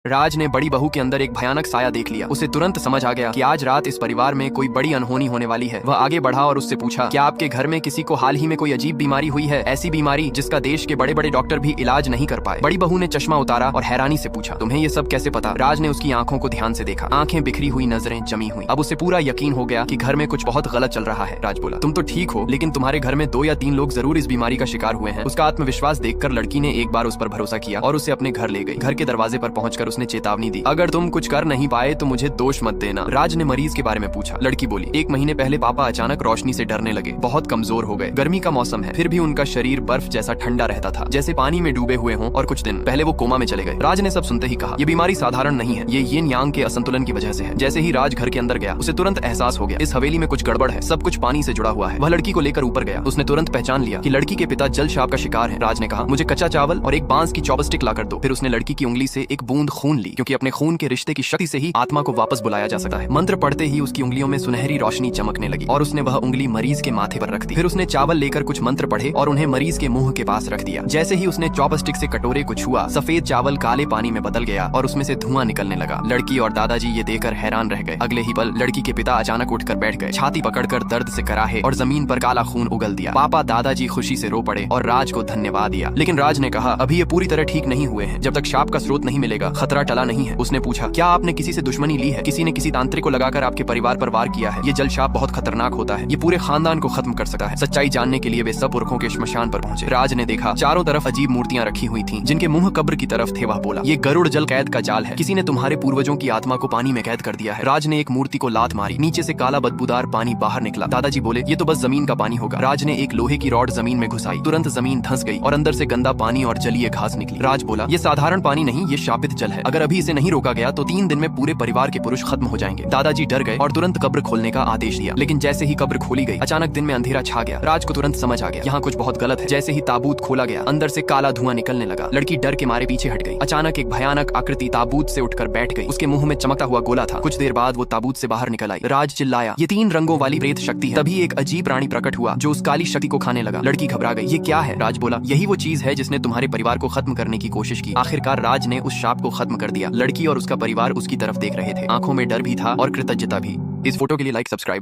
राज ने बड़ी बहू के अंदर एक भयानक साया देख लिया। उसे तुरंत समझ आ गया कि आज रात इस परिवार में कोई बड़ी अनहोनी होने वाली है। वह आगे बढ़ा और उससे पूछा, क्या आपके घर में किसी को हाल ही में कोई अजीब बीमारी हुई है? ऐसी बीमारी जिसका देश के बड़े बड़े डॉक्टर भी इलाज नहीं कर पाए। बड़ी बहू ने चश्मा उतारा और हैरानी से पूछा, तुम्हें ये सब कैसे पता? राज ने उसकी आंखों को ध्यान से देखा। आंखें बिखरी हुई, नजरें जमी हुई। अब उसे पूरा यकीन हो गया कि घर में कुछ बहुत गलत चल रहा है। राज बोला, तुम तो ठीक हो, लेकिन तुम्हारे घर में 2 या 3 लोग जरूर इस बीमारी का शिकार हुए हैं। उसका आत्मविश्वास देखकर लड़की ने एक बार उस पर भरोसा किया और उसे अपने घर ले गई। घर के दरवाजे पर पहुंचकर उसने चेतावनी दी, अगर तुम कुछ कर नहीं पाए तो मुझे दोष मत देना। राज ने मरीज के बारे में पूछा। लड़की बोली, 1 महीने पहले पापा अचानक रोशनी से डरने लगे, बहुत कमजोर हो गए। गर्मी का मौसम है, फिर भी उनका शरीर बर्फ जैसा ठंडा रहता था, जैसे पानी में डूबे हुए हों, और कुछ दिन पहले वो कोमा में चले गए। राज ने सब सुनते ही कहा, ये बीमारी साधारण नहीं है, ये यिन यांग के असंतुलन की वजह से है। जैसे ही राज घर के अंदर गया, उसे तुरंत एहसास हो गया, इस हवेली में कुछ गड़बड़ है, सब कुछ पानी से जुड़ा हुआ है। वह लड़की को लेकर ऊपर गया। उसने तुरंत पहचान लिया कि लड़की के पिता जल शाप का शिकार है। राज ने कहा, मुझे कच्चा चावल और एक बांस की चॉपस्टिक ला कर दो। फिर उसने लड़की की उंगली से एक बूंद खून ली, क्योंकि अपने खून के रिश्ते की शक्ति से ही आत्मा को वापस बुलाया जा सकता है। मंत्र पढ़ते ही उसकी उंगलियों में सुनहरी रोशनी चमकने लगी और उसने वह उंगली मरीज के माथे पर रख दी। फिर उसने चावल लेकर कुछ मंत्र पढ़े और उन्हें मरीज के मुंह के पास रख दिया। जैसे ही उसने चॉपस्टिक से कटोरे को छुआ, सफेद चावल काले पानी में बदल गया और उसमें से धुआं निकलने लगा। लड़की और दादाजी ये देखकर हैरान रह गए। अगले ही पल लड़की के पिता अचानक उठकर बैठ गए, छाती पकड़कर दर्द से कराहे और जमीन पर काला खून उगल दिया। पापा दादाजी खुशी से रो पड़े और राज को धन्यवाद दिया। लेकिन राज ने कहा, अभी ये पूरी तरह ठीक नहीं हुए हैं। जब तक शाप का स्रोत नहीं मिलेगा, खतरा टला नहीं है। उसने पूछा, क्या आपने किसी से दुश्मनी ली है? किसी ने किसी तांत्रिक को लगाकर आपके परिवार पर वार किया है? ये जल शाप बहुत खतरनाक होता है, ये पूरे खानदान को खत्म कर सकता है। सच्चाई जानने के लिए वे सब पुरखों के श्मशान पर पहुंचे। राज ने देखा, चारों तरफ अजीब मूर्तियां रखी हुई थीं, जिनके मुंह कब्र की तरफ थे। वह बोला, ये गरुड़ जल कैद का जाल है, किसी ने तुम्हारे पूर्वजों की आत्मा को पानी में कैद कर दिया है। राज ने एक मूर्ति को लात मारी, नीचे से काला बदबूदार पानी बाहर निकला। दादाजी बोले, ये तो बस जमीन का पानी होगा। राज ने एक लोहे की रॉड जमीन में घुसाई, तुरंत जमीन धंस गई और अंदर से गंदा पानी और जलीय घास निकली। राज बोला, ये साधारण पानी नहीं, ये शापित जल है। अगर अभी इसे नहीं रोका गया तो 3 दिन में पूरे परिवार के पुरुष खत्म हो जाएंगे। दादाजी डर गए और तुरंत कब्र खोलने का आदेश दिया। लेकिन जैसे ही कब्र खोली गई, अचानक दिन में अंधेरा छा गया। राज को तुरंत समझ आ गया, यहाँ कुछ बहुत गलत है। जैसे ही ताबूत खोला गया, अंदर से काला धुआं निकलने लगा। लड़की डर के मारे पीछे हट गई। अचानक एक भयानक आकृति ताबूत से उठकर बैठ गई। उसके मुंह में चमकता हुआ गोला था। कुछ देर बाद वो ताबूत से बाहर निकल आई। राज चिल्लाया, ये 3 रंगों वाली प्रेत शक्ति है। तभी एक अजीब प्राणी प्रकट हुआ जो उस काली शक्ति को खाने लगा। लड़की घबरा गई, ये क्या है? राज बोला, यही वो चीज है जिसने तुम्हारे परिवार को खत्म करने की कोशिश की। आखिरकार राज ने उस शाप को खत्म कर दिया। लड़की और उसका परिवार उसकी तरफ देख रहे थे, आंखों में डर भी था और कृतज्ञता भी। इस फोटो के लिए लाइक, सब्सक्राइब